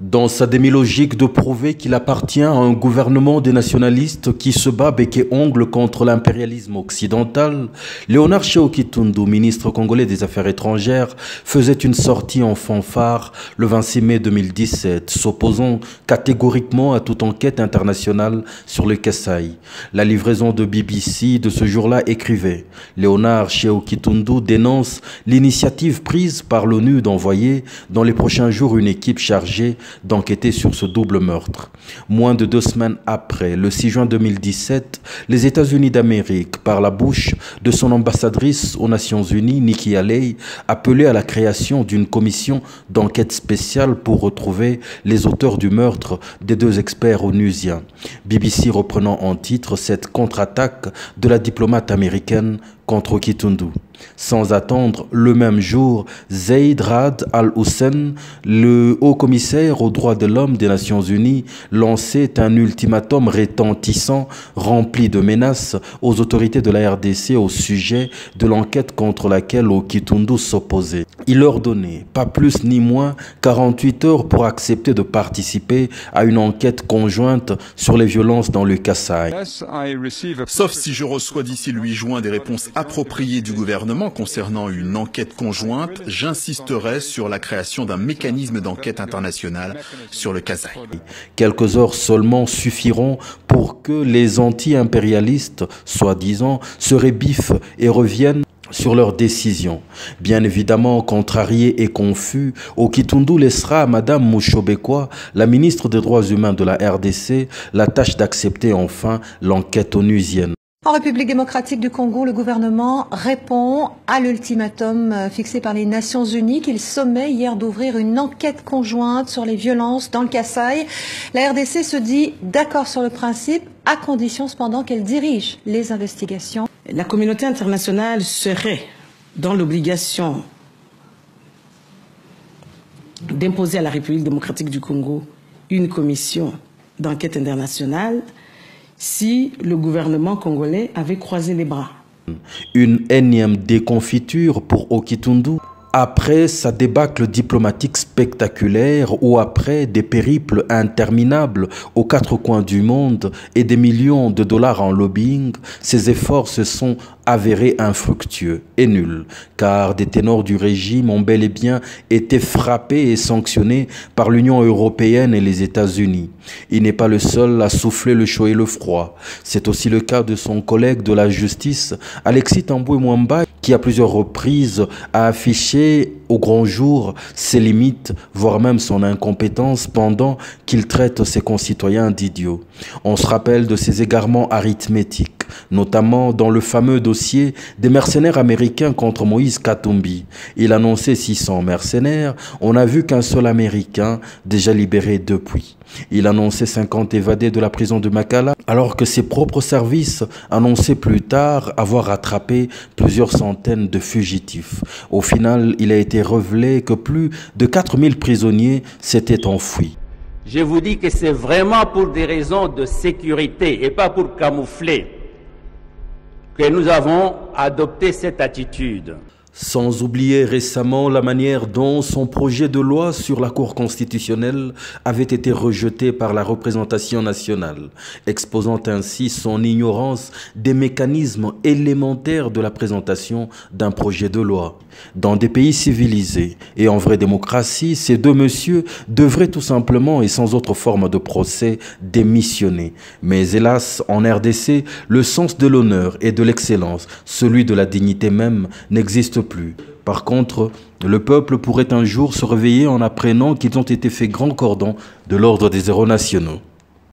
Dans sa démi-logique de prouver qu'il appartient à un gouvernement des nationalistes qui se bat bec et ongle contre l'impérialisme occidental, Léonard Tchéo Kitundu, ministre congolais des Affaires étrangères, faisait une sortie en fanfare le 26 mai 2017, s'opposant catégoriquement à toute enquête internationale sur le Kasaï. La livraison de BBC de ce jour-là écrivait « Léonard Tchéo Kitundu dénonce l'initiative prise par l'ONU d'envoyer dans les prochains jours une équipe chargée d'enquêter sur ce double meurtre. » Moins de 2 semaines après, le 6 juin 2017, les États-Unis d'Amérique, par la bouche de son ambassadrice aux Nations Unies, Nikki Haley, appelaient à la création d'une commission d'enquête spéciale pour retrouver les auteurs du meurtre des 2 experts onusiens. BBC reprenant en titre cette contre-attaque de la diplomate américaine contre Kitundu. Sans attendre, le même jour, Zeid Ra'ad al-Hussein, le haut-commissaire aux droits de l'homme des Nations Unies, lançait un ultimatum retentissant, rempli de menaces aux autorités de la RDC au sujet de l'enquête contre laquelle Kitundu s'opposait. Il leur donnait, pas plus ni moins, 48 heures pour accepter de participer à une enquête conjointe sur les violences dans le Kasaï. Sauf si je reçois d'ici le 8 juin des réponses appropriées du gouvernement concernant une enquête conjointe, j'insisterai sur la création d'un mécanisme d'enquête internationale sur le Kasaï. Quelques heures seulement suffiront pour que les anti-impérialistes, soi-disant, se rébiffent et reviennent sur leur décision. Bien évidemment, contrarié et confus, Kitundu laissera à Madame Mushobekwa, la ministre des Droits humains de la RDC, la tâche d'accepter enfin l'enquête onusienne. En République démocratique du Congo, le gouvernement répond à l'ultimatum fixé par les Nations Unies qu'il sommait hier d'ouvrir une enquête conjointe sur les violences dans le Kasaï. La RDC se dit d'accord sur le principe, à condition cependant qu'elle dirige les investigations. La communauté internationale serait dans l'obligation d'imposer à la République démocratique du Congo une commission d'enquête internationale si le gouvernement congolais avait croisé les bras. Une énième déconfiture pour Kitundu. Après sa débâcle diplomatique spectaculaire ou après des périples interminables aux 4 coins du monde et des millions de dollars en lobbying, ses efforts se sont avérés infructueux et nuls, car des ténors du régime ont bel et bien été frappés et sanctionnés par l'Union européenne et les États-Unis. Il n'est pas le seul à souffler le chaud et le froid. C'est aussi le cas de son collègue de la justice, Alexis Tambwe Mwamba, qui à plusieurs reprises a affiché au grand jour ses limites, voire même son incompétence pendant qu'il traite ses concitoyens d'idiots. On se rappelle de ses égarements arithmétiques, notamment dans le fameux dossier des mercenaires américains contre Moïse Katumbi. Il annonçait 600 mercenaires, on n'a vu qu'un seul Américain déjà libéré depuis. Il annonçait 50 évadés de la prison de Makala, alors que ses propres services annonçaient plus tard avoir rattrapé plusieurs centaines de fugitifs. Au final, il a été révélé que plus de 4000 prisonniers s'étaient enfouis. Je vous dis que c'est vraiment pour des raisons de sécurité et pas pour camoufler que nous avons adopté cette attitude. Sans oublier récemment la manière dont son projet de loi sur la Cour constitutionnelle avait été rejeté par la représentation nationale, exposant ainsi son ignorance des mécanismes élémentaires de la présentation d'un projet de loi. Dans des pays civilisés et en vraie démocratie, ces 2 messieurs devraient tout simplement et sans autre forme de procès démissionner. Mais hélas, en RDC, le sens de l'honneur et de l'excellence, celui de la dignité même, n'existe plus. Par contre, le peuple pourrait un jour se réveiller en apprenant qu'ils ont été faits grand cordon de l'ordre des héros nationaux.